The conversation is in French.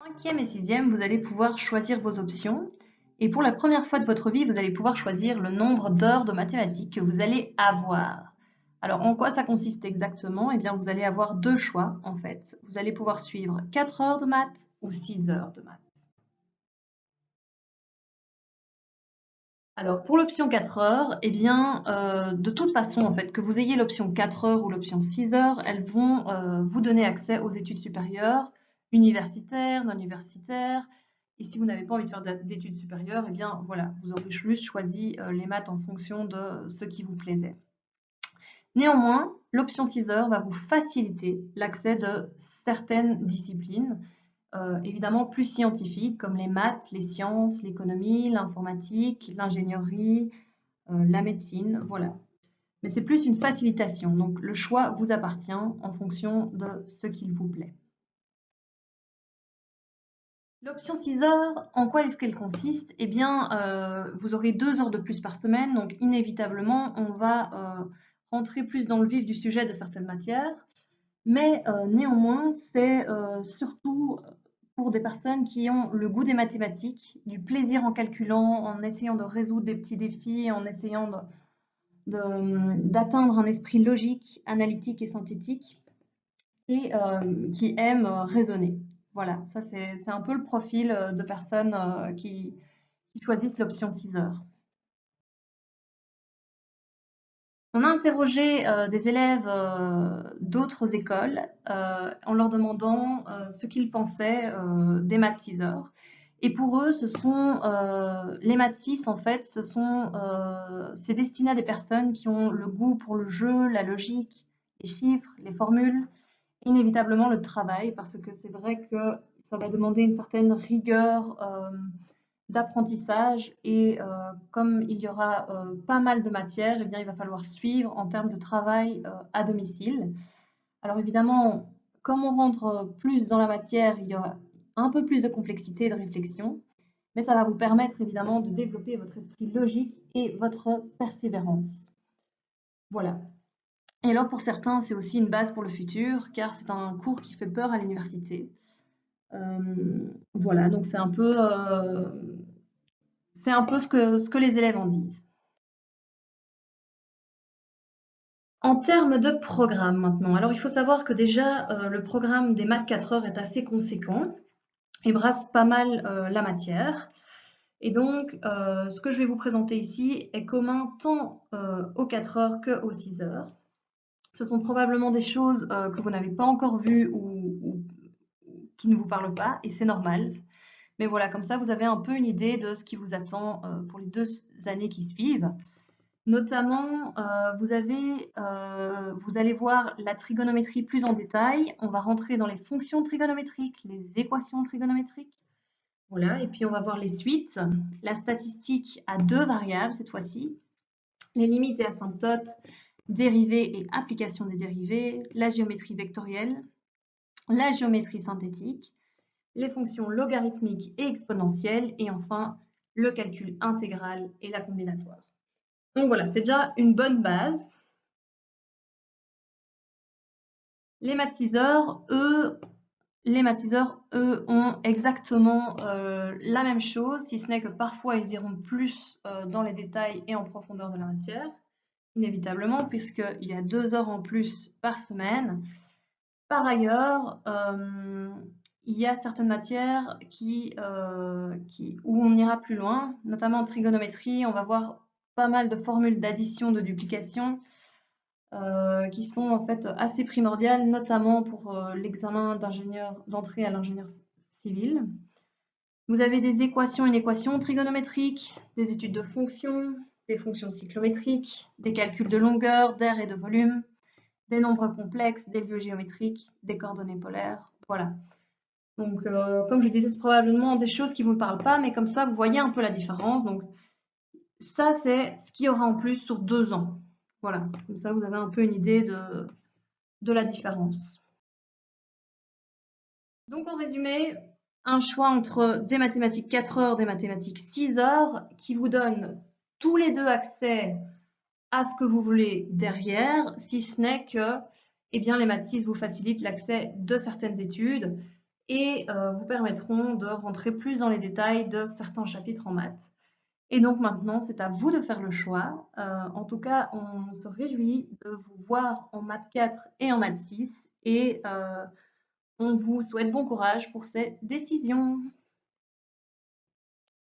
5e et 6e, vous allez pouvoir choisir vos options. Et pour la première fois de votre vie, vous allez pouvoir choisir le nombre d'heures de mathématiques que vous allez avoir. Alors, en quoi ça consiste exactement? Eh bien, vous allez avoir deux choix, en fait. Vous allez pouvoir suivre 4 heures de maths ou 6 heures de maths. Alors, pour l'option 4 heures, eh bien, de toute façon, en fait, que vous ayez l'option 4 heures ou l'option 6 heures, elles vont vous donner accès aux études supérieures, universitaires, non universitaires. Et si vous n'avez pas envie de faire d'études supérieures, eh bien, voilà, vous aurez juste choisi les maths en fonction de ce qui vous plaisait. Néanmoins, l'option 6 heures va vous faciliter l'accès de certaines disciplines, évidemment plus scientifiques, comme les maths, les sciences, l'économie, l'informatique, l'ingénierie, la médecine, voilà. Mais c'est plus une facilitation, donc le choix vous appartient en fonction de ce qu'il vous plaît. L'option 6 heures, en quoi est-ce qu'elle consiste? Eh bien, vous aurez 2 heures de plus par semaine, donc inévitablement, on va rentrer plus dans le vif du sujet de certaines matières. Mais néanmoins, c'est surtout pour des personnes qui ont le goût des mathématiques, du plaisir en calculant, en essayant de résoudre des petits défis, en essayant d'atteindre un esprit logique, analytique et synthétique, et qui aiment raisonner. Voilà, ça c'est un peu le profil de personnes qui choisissent l'option 6 heures. On a interrogé des élèves d'autres écoles en leur demandant ce qu'ils pensaient des maths 6 heures. Et pour eux, ce sont les maths 6, en fait, c'est destiné à des personnes qui ont le goût pour le jeu, la logique, les chiffres, les formules, inévitablement le travail, parce que c'est vrai que ça va demander une certaine rigueur d'apprentissage et comme il y aura pas mal de matières, eh bien, il va falloir suivre en termes de travail à domicile. Alors évidemment, comme on rentre plus dans la matière, il y aura un peu plus de complexité et de réflexion, mais ça va vous permettre évidemment de développer votre esprit logique et votre persévérance. Voilà. Et alors pour certains, c'est aussi une base pour le futur, car c'est un cours qui fait peur à l'université. Voilà, donc c'est un peu ce que les élèves en disent. En termes de programme maintenant, alors il faut savoir que déjà le programme des maths 4 heures est assez conséquent et brasse pas mal la matière. Et donc ce que je vais vous présenter ici est commun tant aux 4 heures qu'aux 6 heures. Ce sont probablement des choses que vous n'avez pas encore vues ou qui ne vous parlent pas et c'est normal. Mais voilà, comme ça vous avez un peu une idée de ce qui vous attend pour les 2 années qui suivent. Notamment, vous allez voir la trigonométrie plus en détail. On va rentrer dans les fonctions trigonométriques, les équations trigonométriques. Voilà, et puis on va voir les suites, la statistique à 2 variables cette fois-ci, les limites et asymptotes, dérivées et application des dérivées, la géométrie vectorielle, la géométrie synthétique, les fonctions logarithmiques et exponentielles, et enfin le calcul intégral et la combinatoire. Donc voilà, c'est déjà une bonne base. Les mathsiseurs, eux, ont exactement la même chose, si ce n'est que parfois ils iront plus dans les détails et en profondeur de la matière, inévitablement, puisqu'il y a 2 heures en plus par semaine. Par ailleurs, il y a certaines matières où on ira plus loin, notamment en trigonométrie, on va voir pas mal de formules d'addition, de duplication, qui sont en fait assez primordiales, notamment pour l'examen d'entrée à l'ingénieur civil. Vous avez des équations, une équation trigonométrique, des études de fonctions, des fonctions cyclométriques, des calculs de longueur, d'air et de volume, des nombres complexes, des lieux géométriques, des coordonnées polaires, voilà. Donc, comme je disais, c'est probablement des choses qui ne vous parlent pas, mais comme ça, vous voyez un peu la différence. Donc, ça, c'est ce qu'il y aura en plus sur 2 ans. Voilà, comme ça, vous avez un peu une idée de la différence. Donc, en résumé, un choix entre des mathématiques 4 heures, des mathématiques 6 heures, qui vous donne tous les deux accès à ce que vous voulez derrière, si ce n'est que eh bien, les maths 6 vous facilitent l'accès de certaines études et vous permettront de rentrer plus dans les détails de certains chapitres en maths. Et donc maintenant, c'est à vous de faire le choix. En tout cas, on se réjouit de vous voir en maths 4 et en maths 6 et on vous souhaite bon courage pour ces décisions.